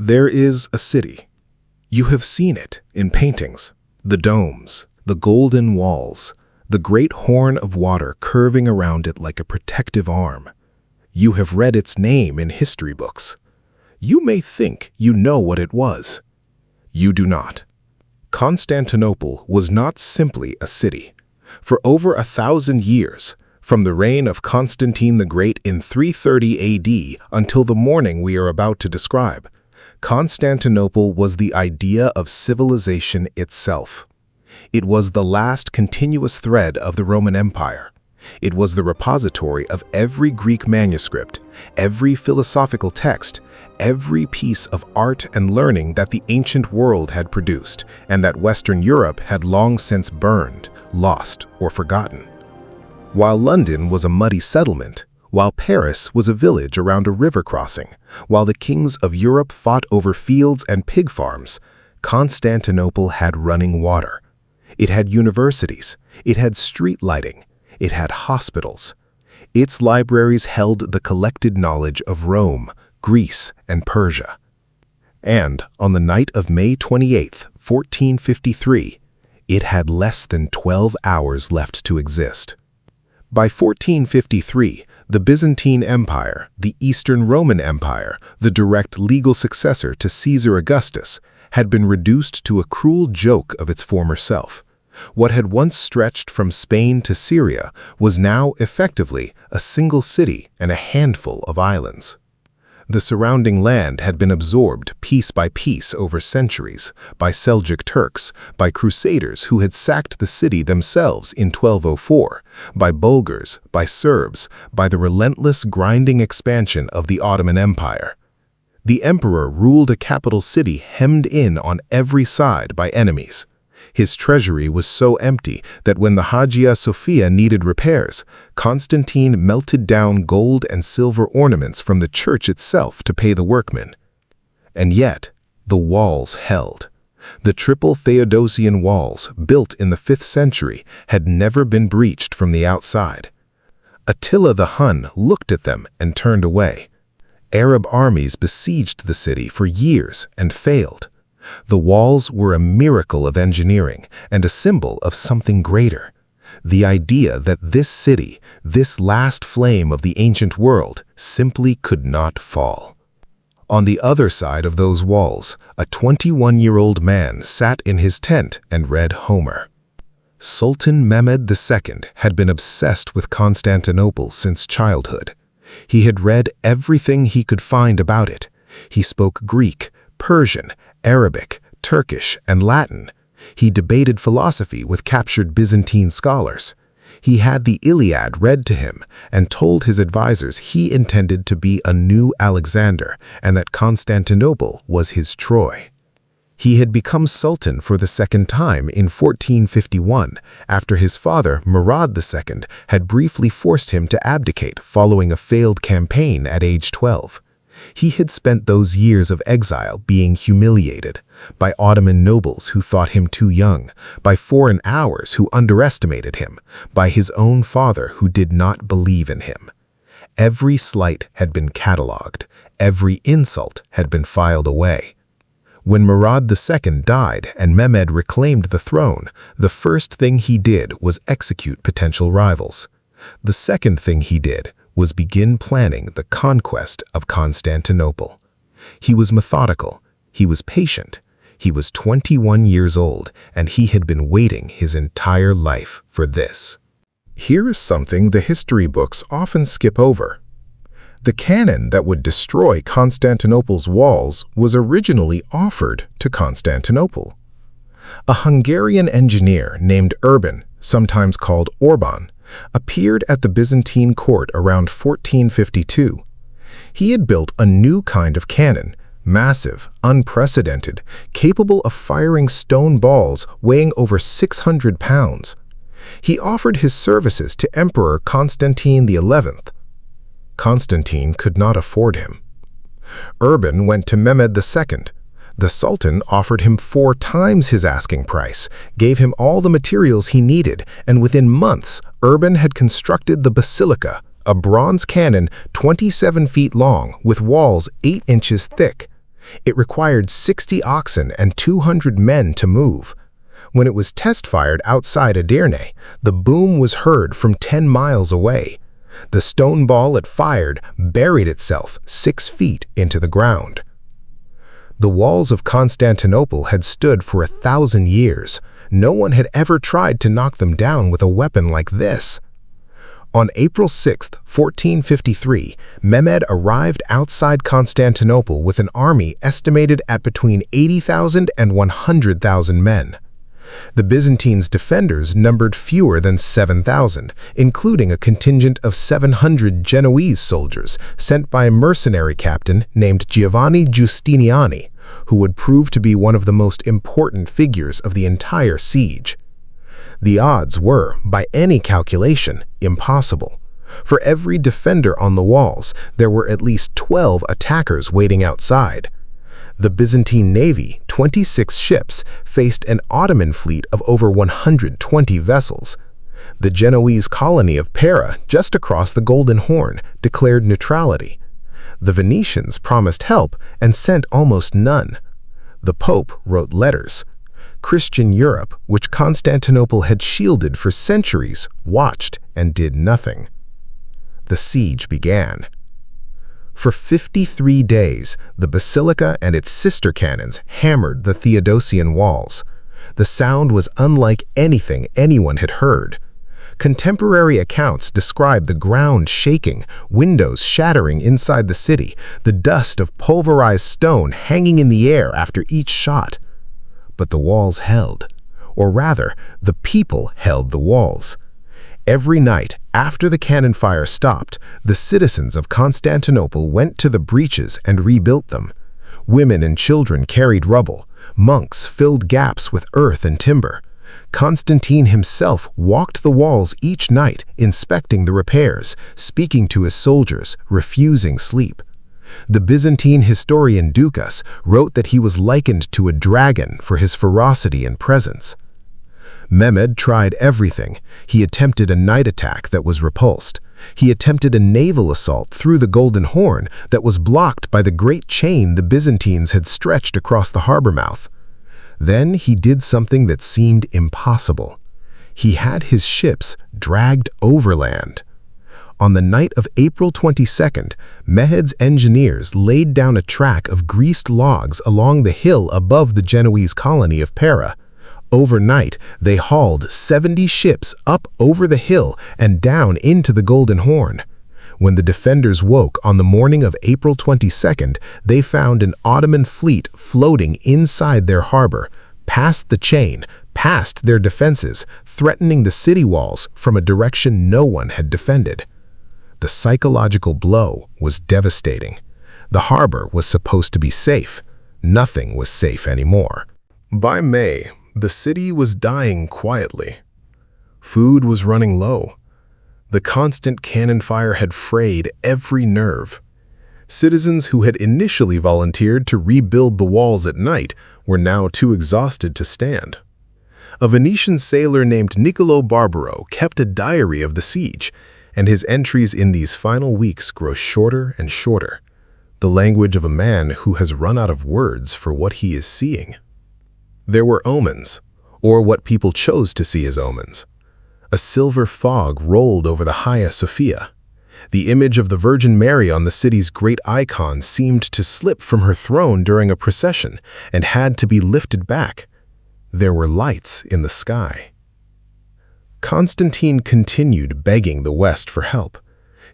There is a city. You have seen it in paintings. The domes, the golden walls, the great horn of water curving around it like a protective arm. You have read its name in history books. You may think you know what it was. You do not. Constantinople was not simply a city. For over 1,000 years, from the reign of Constantine the Great in 330 AD until the morning we are about to describe, Constantinople was the idea of civilization itself. It was the last continuous thread of the Roman Empire. It was the repository of every Greek manuscript, every philosophical text, every piece of art and learning that the ancient world had produced and that Western Europe had long since burned, lost, or forgotten. While London was a muddy settlement, while Paris was a village around a river crossing, while the kings of Europe fought over fields and pig farms, Constantinople had running water. It had universities, it had street lighting, it had hospitals. Its libraries held the collected knowledge of Rome, Greece, and Persia. And on the night of May 28, 1453, it had less than 12 hours left to exist. By 1453, the Byzantine Empire, the Eastern Roman Empire, the direct legal successor to Caesar Augustus, had been reduced to a cruel joke of its former self. What had once stretched from Spain to Syria was now effectively a single city and a handful of islands. The surrounding land had been absorbed piece by piece over centuries by Seljuk Turks, by Crusaders who had sacked the city themselves in 1204, by Bulgars, by Serbs, by the relentless grinding expansion of the Ottoman Empire. The emperor ruled a capital city hemmed in on every side by enemies. His treasury was so empty that when the Hagia Sophia needed repairs, Constantine melted down gold and silver ornaments from the church itself to pay the workmen. And yet, the walls held. The triple Theodosian walls, built in the 5th century, had never been breached from the outside. Attila the Hun looked at them and turned away. Arab armies besieged the city for years and failed. The walls were a miracle of engineering and a symbol of something greater. The idea that this city, this last flame of the ancient world, simply could not fall. On the other side of those walls, a 21-year-old man sat in his tent and read Homer. Sultan Mehmed II had been obsessed with Constantinople since childhood. He had read everything he could find about it. He spoke Greek, Persian, Arabic, Turkish, and Latin. He debated philosophy with captured Byzantine scholars. He had the Iliad read to him and told his advisors he intended to be a new Alexander and that Constantinople was his Troy. He had become Sultan for the second time in 1451 after his father, Murad II, had briefly forced him to abdicate following a failed campaign at age 12. He had spent those years of exile being humiliated by Ottoman nobles who thought him too young, by foreign powers who underestimated him, by his own father who did not believe in him. Every slight had been catalogued, every insult had been filed away. When Murad II died and Mehmed reclaimed the throne, the first thing he did was execute potential rivals. The second thing he did was begin planning the conquest of Constantinople. He was methodical, he was patient, he was 21 years old, and he had been waiting his entire life for this. Here is something the history books often skip over. The cannon that would destroy Constantinople's walls was originally offered to Constantinople. A Hungarian engineer named Urban, sometimes called Orban, appeared at the Byzantine court around 1452. He had built a new kind of cannon, massive, unprecedented, capable of firing stone balls weighing over 600 pounds. He offered his services to Emperor Constantine XI. Constantine could not afford him. Urban went to Mehmed II. The Sultan offered him 4 times his asking price, gave him all the materials he needed, and within months, Urban had constructed the Basilica, a bronze cannon 27 feet long with walls 8 inches thick. It required 60 oxen and 200 men to move. When it was test-fired outside Edirne, the boom was heard from 10 miles away. The stone ball it fired buried itself 6 feet into the ground. The walls of Constantinople had stood for 1,000 years. No one had ever tried to knock them down with a weapon like this. On April 6, 1453, Mehmed arrived outside Constantinople with an army estimated at between 80,000 and 100,000 men. The Byzantines' defenders numbered fewer than 7,000, including a contingent of 700 Genoese soldiers sent by a mercenary captain named Giovanni Giustiniani, who would prove to be one of the most important figures of the entire siege. The odds were, by any calculation, impossible. For every defender on the walls, there were at least 12 attackers waiting outside. The Byzantine navy, 26 ships, faced an Ottoman fleet of over 120 vessels. The Genoese colony of Pera, just across the Golden Horn, declared neutrality. The Venetians promised help and sent almost none. The Pope wrote letters. Christian Europe, which Constantinople had shielded for centuries, watched and did nothing. The siege began. For 53 days, the basilica and its sister cannons hammered the Theodosian walls. The sound was unlike anything anyone had heard. Contemporary accounts describe the ground shaking, windows shattering inside the city, the dust of pulverized stone hanging in the air after each shot. But the walls held. Or rather, the people held the walls. Every night, after the cannon fire stopped, the citizens of Constantinople went to the breaches and rebuilt them. Women and children carried rubble. Monks filled gaps with earth and timber. Constantine himself walked the walls each night, inspecting the repairs, speaking to his soldiers, refusing sleep. The Byzantine historian Ducas wrote that he was likened to a dragon for his ferocity and presence. Mehmed tried everything. He attempted a night attack that was repulsed. He attempted a naval assault through the Golden Horn that was blocked by the great chain the Byzantines had stretched across the harbor mouth. Then he did something that seemed impossible. He had his ships dragged overland. On the night of April 22nd, Mehmed's engineers laid down a track of greased logs along the hill above the Genoese colony of Pera. Overnight, they hauled 70 ships up over the hill and down into the Golden Horn. When the defenders woke on the morning of April 22nd, they found an Ottoman fleet floating inside their harbor, past the chain, past their defenses, threatening the city walls from a direction no one had defended. The psychological blow was devastating. The harbor was supposed to be safe. Nothing was safe anymore. By May, the city was dying quietly. Food was running low. The constant cannon fire had frayed every nerve. Citizens who had initially volunteered to rebuild the walls at night were now too exhausted to stand. A Venetian sailor named Niccolo Barbaro kept a diary of the siege, and his entries in these final weeks grow shorter and shorter, the language of a man who has run out of words for what he is seeing. There were omens, or what people chose to see as omens. A silver fog rolled over the Hagia Sophia. The image of the Virgin Mary on the city's great icon seemed to slip from her throne during a procession and had to be lifted back. There were lights in the sky. Constantine continued begging the West for help.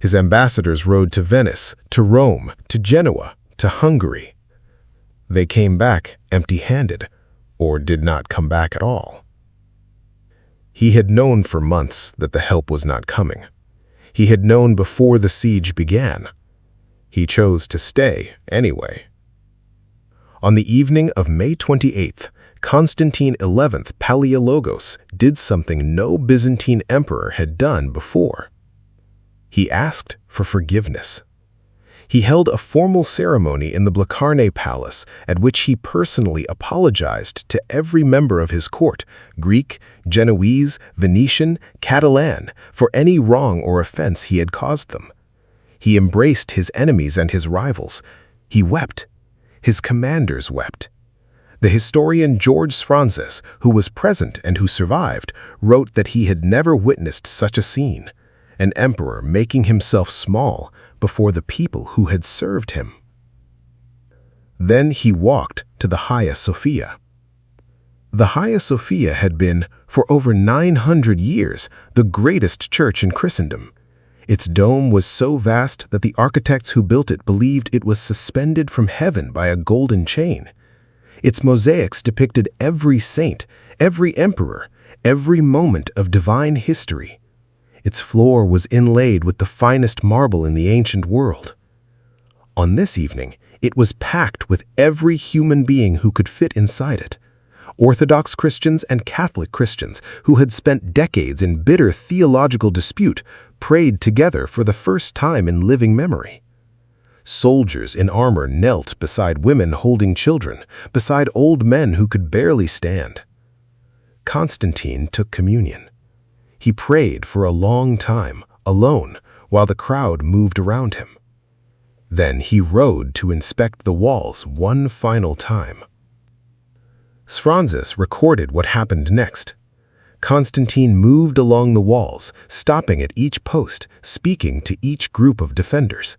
His ambassadors rode to Venice, to Rome, to Genoa, to Hungary. They came back empty-handed, or did not come back at all. He had known for months that the help was not coming. He had known before the siege began. He chose to stay anyway. On the evening of May 28th, Constantine XI Palaiologos did something no Byzantine emperor had done before. He asked for forgiveness. He held a formal ceremony in the Blacarne Palace at which he personally apologized to every member of his court, Greek, Genoese, Venetian, Catalan, for any wrong or offense he had caused them. He embraced his enemies and his rivals. He wept. His commanders wept. The historian George Sphronsis, who was present and who survived, wrote that he had never witnessed such a scene, an emperor making himself small before the people who had served him. Then he walked to the Hagia Sophia. The Hagia Sophia had been, for over 900 years, the greatest church in Christendom. Its dome was so vast that the architects who built it believed it was suspended from heaven by a golden chain. Its mosaics depicted every saint, every emperor, every moment of divine history. Its floor was inlaid with the finest marble in the ancient world. On this evening, it was packed with every human being who could fit inside it. Orthodox Christians and Catholic Christians who had spent decades in bitter theological dispute prayed together for the first time in living memory. Soldiers in armor knelt beside women holding children, beside old men who could barely stand. Constantine took communion. He prayed for a long time, alone, while the crowd moved around him. Then he rode to inspect the walls one final time. Sphronsis recorded what happened next. Constantine moved along the walls, stopping at each post, speaking to each group of defenders.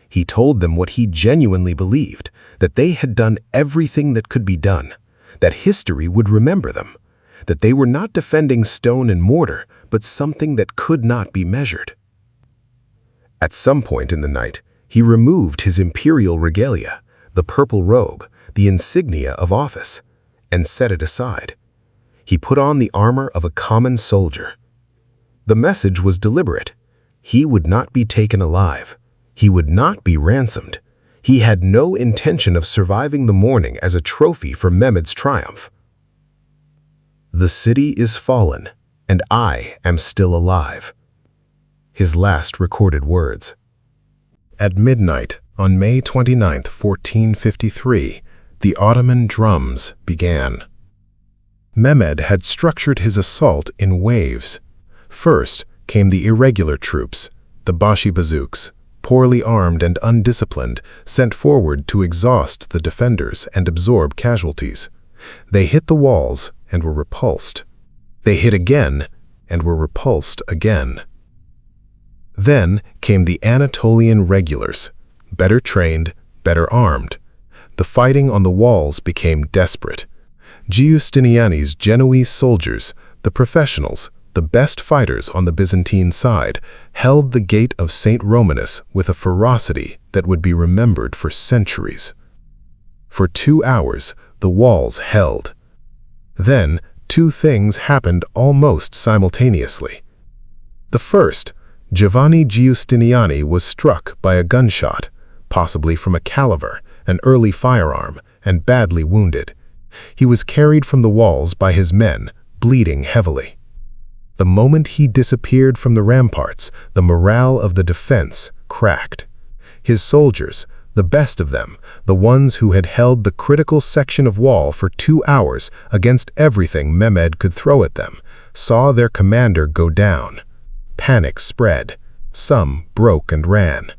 He told them what he genuinely believed, that they had done everything that could be done, that history would remember them, that they were not defending stone and mortar, but something that could not be measured. At some point in the night, he removed his imperial regalia, the purple robe, the insignia of office, and set it aside. He put on the armor of a common soldier. The message was deliberate. He would not be taken alive. He would not be ransomed. He had no intention of surviving the morning as a trophy for Mehmed's triumph. The city is fallen, and I am still alive. His last recorded words. At midnight, on May 29, 1453, the Ottoman drums began. Mehmed had structured his assault in waves. First came the irregular troops, the Bashi bazouks, poorly armed and undisciplined, sent forward to exhaust the defenders and absorb casualties. They hit the walls and were repulsed. They hit again and were repulsed again. Then came the Anatolian regulars, better trained, better armed. The fighting on the walls became desperate. Giustiniani's Genoese soldiers, the professionals, the best fighters on the Byzantine side, held the gate of St. Romanus with a ferocity that would be remembered for centuries. For 2 hours, the walls held. Then, two things happened almost simultaneously. The first, Giovanni Giustiniani was struck by a gunshot, possibly from a caliver, an early firearm, and badly wounded. He was carried from the walls by his men, bleeding heavily. The moment he disappeared from the ramparts, the morale of the defense cracked. His soldiers, the best of them, the ones who had held the critical section of wall for 2 hours against everything Mehmed could throw at them, saw their commander go down. Panic spread. Some broke and ran.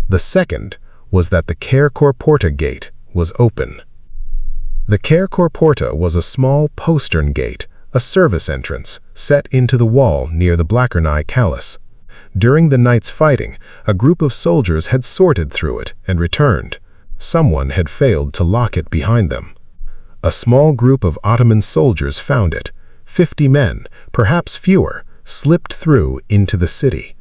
The second was that the Cercor Porta gate was open. The Cercor Porta was a small postern gate, a service entrance, set into the wall near the Blachernae Callus. During the night's fighting, a group of soldiers had sorted through it and returned. Someone had failed to lock it behind them. A small group of Ottoman soldiers found it. 50 men, perhaps fewer, slipped through into the city.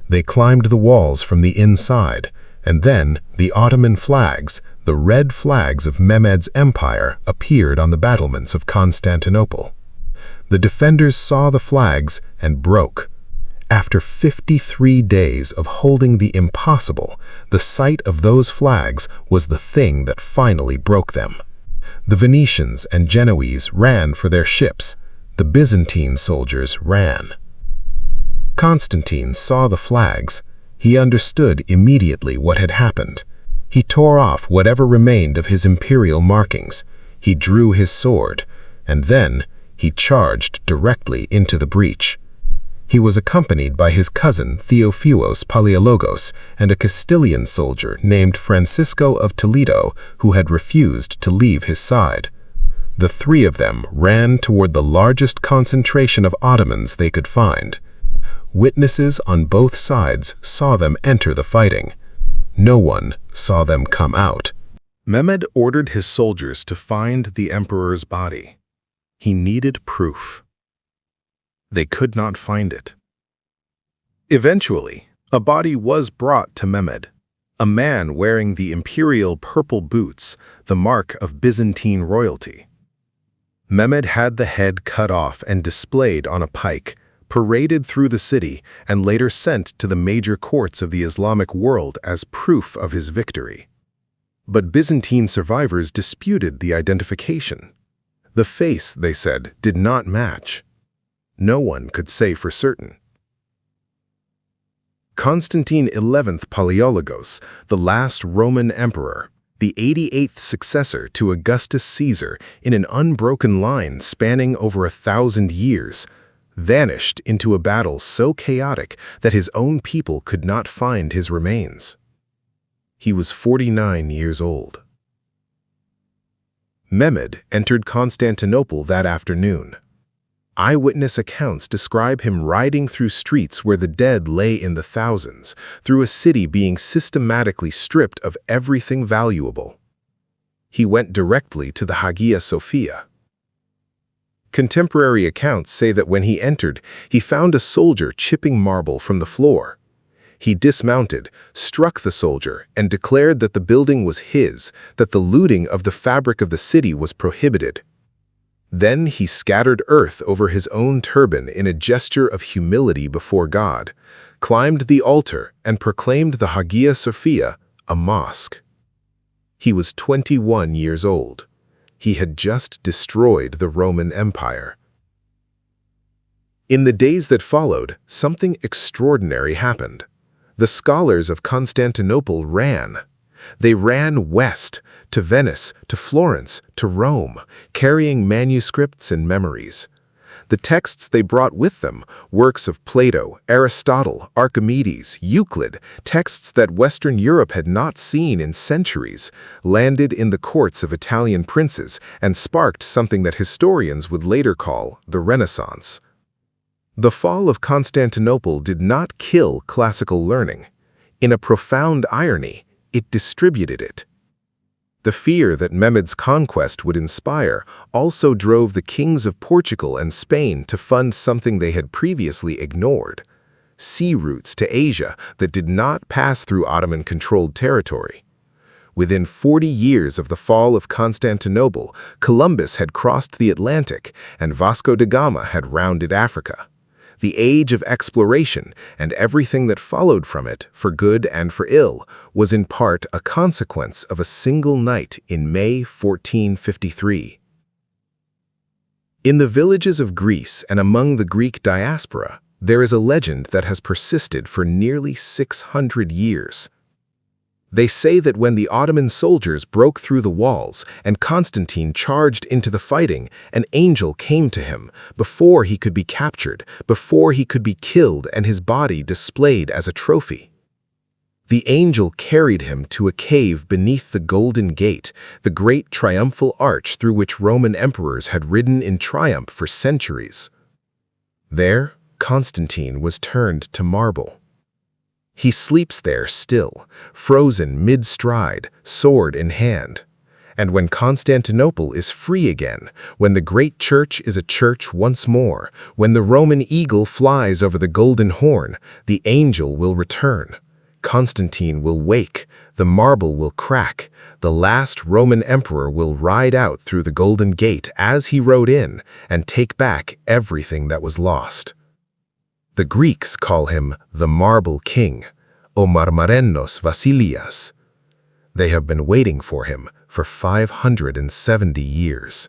They climbed the walls from the inside, and then the Ottoman flags, the red flags of Mehmed's empire, appeared on the battlements of Constantinople. The defenders saw the flags and broke. After 53 days of holding the impossible, the sight of those flags was the thing that finally broke them. The Venetians and Genoese ran for their ships. The Byzantine soldiers ran. Constantine saw the flags. He understood immediately what had happened. He tore off whatever remained of his imperial markings. He drew his sword, and then he charged directly into the breach. He was accompanied by his cousin Theophilos Palaiologos and a Castilian soldier named Francisco of Toledo who had refused to leave his side. The three of them ran toward the largest concentration of Ottomans they could find. Witnesses on both sides saw them enter the fighting. No one saw them come out. Mehmed ordered his soldiers to find the emperor's body. He needed proof. They could not find it. Eventually, a body was brought to Mehmed, a man wearing the imperial purple boots, the mark of Byzantine royalty. Mehmed had the head cut off and displayed on a pike, paraded through the city, and later sent to the major courts of the Islamic world as proof of his victory. But Byzantine survivors disputed the identification. The face, they said, did not match. No one could say for certain. Constantine XI Palaiologos, the last Roman emperor, the 88th successor to Augustus Caesar in an unbroken line spanning over 1,000 years, vanished into a battle so chaotic that his own people could not find his remains. He was 49 years old. Mehmed entered Constantinople that afternoon. Eyewitness accounts describe him riding through streets where the dead lay in the thousands, through a city being systematically stripped of everything valuable. He went directly to the Hagia Sophia. Contemporary accounts say that when he entered, he found a soldier chipping marble from the floor. He dismounted, struck the soldier, and declared that the building was his, that the looting of the fabric of the city was prohibited. Then he scattered earth over his own turban in a gesture of humility before God, climbed the altar, and proclaimed the Hagia Sophia a mosque. He was 21 years old. He had just destroyed the Roman Empire. In the days that followed, something extraordinary happened. The scholars of Constantinople ran. They ran west, to Venice, to Florence, to Rome, carrying manuscripts and memories. The texts they brought with them, works of Plato, Aristotle, Archimedes, Euclid, texts that Western Europe had not seen in centuries, landed in the courts of Italian princes and sparked something that historians would later call the Renaissance. The fall of Constantinople did not kill classical learning. In a profound irony, it distributed it. The fear that Mehmed's conquest would inspire also drove the kings of Portugal and Spain to fund something they had previously ignored: sea routes to Asia that did not pass through Ottoman-controlled territory. Within 40 years of the fall of Constantinople, Columbus had crossed the Atlantic and Vasco da Gama had rounded Africa. The age of exploration and everything that followed from it, for good and for ill, was in part a consequence of a single night in May 1453. In the villages of Greece and among the Greek diaspora, there is a legend that has persisted for nearly 600 years. They say that when the Ottoman soldiers broke through the walls and Constantine charged into the fighting, an angel came to him before he could be captured, before he could be killed and his body displayed as a trophy. The angel carried him to a cave beneath the Golden Gate, the great triumphal arch through which Roman emperors had ridden in triumph for centuries. There, Constantine was turned to marble. He sleeps there still, frozen mid-stride, sword in hand. And when Constantinople is free again, when the great church is a church once more, when the Roman eagle flies over the Golden Horn, the angel will return. Constantine will wake, the marble will crack, the last Roman emperor will ride out through the Golden Gate as he rode in and take back everything that was lost. The Greeks call him the Marble King, o Marmarennos Vasilias. They have been waiting for him for 570 years.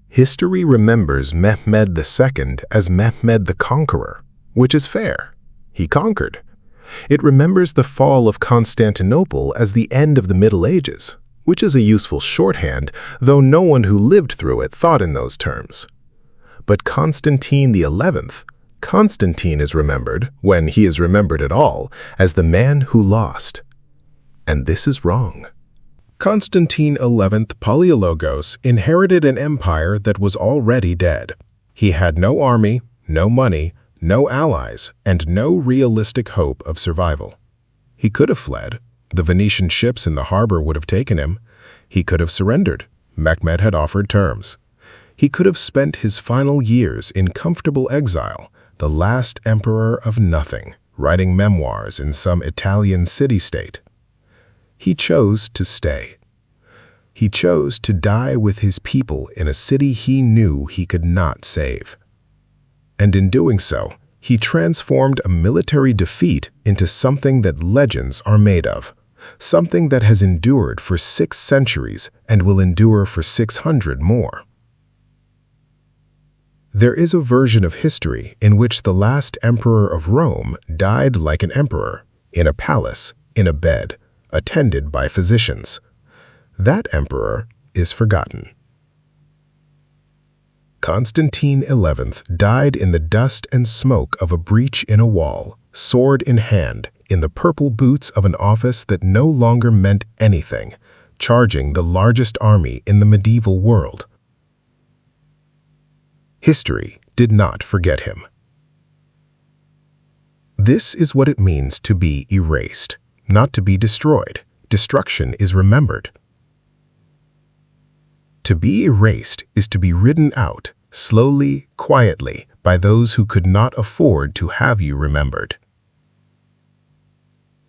History remembers Mehmed II as Mehmed the Conqueror, which is fair. He conquered. It remembers the fall of Constantinople as the end of the Middle Ages, which is a useful shorthand, though no one who lived through it thought in those terms. But Constantine XI, Constantine is remembered, when he is remembered at all, as the man who lost. And this is wrong. Constantine XI Palaiologos inherited an empire that was already dead. He had no army, no money, no allies, and no realistic hope of survival. He could have fled. The Venetian ships in the harbor would have taken him. He could have surrendered. Mehmed had offered terms. He could have spent his final years in comfortable exile, the last emperor of nothing, writing memoirs in some Italian city-state. He chose to stay. He chose to die with his people in a city he knew he could not save. And in doing so, he transformed a military defeat into something that legends are made of, something that has endured for 6 centuries and will endure for 600 more. There is a version of history in which the last emperor of Rome died like an emperor, in a palace, in a bed, attended by physicians. That emperor is forgotten. Constantine XI died in the dust and smoke of a breach in a wall, sword in hand, in the purple boots of an office that no longer meant anything, charging the largest army in the medieval world. History did not forget him. This is what it means to be erased, not to be destroyed. Destruction is remembered. To be erased is to be ridden out, slowly, quietly, by those who could not afford to have you remembered.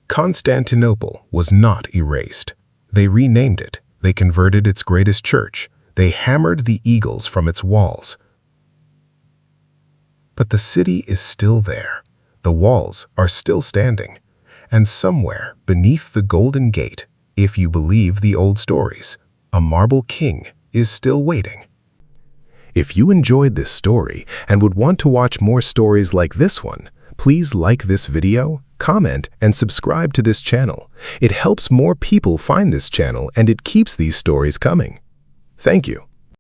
Constantinople was not erased. They renamed it. They converted its greatest church. They hammered the eagles from its walls. But the city is still there. The walls are still standing. And somewhere beneath the Golden Gate, if you believe the old stories, a marble king is still waiting. If you enjoyed this story and would want to watch more stories like this one, please like this video, comment, and subscribe to this channel. It helps more people find this channel and it keeps these stories coming. Thank you.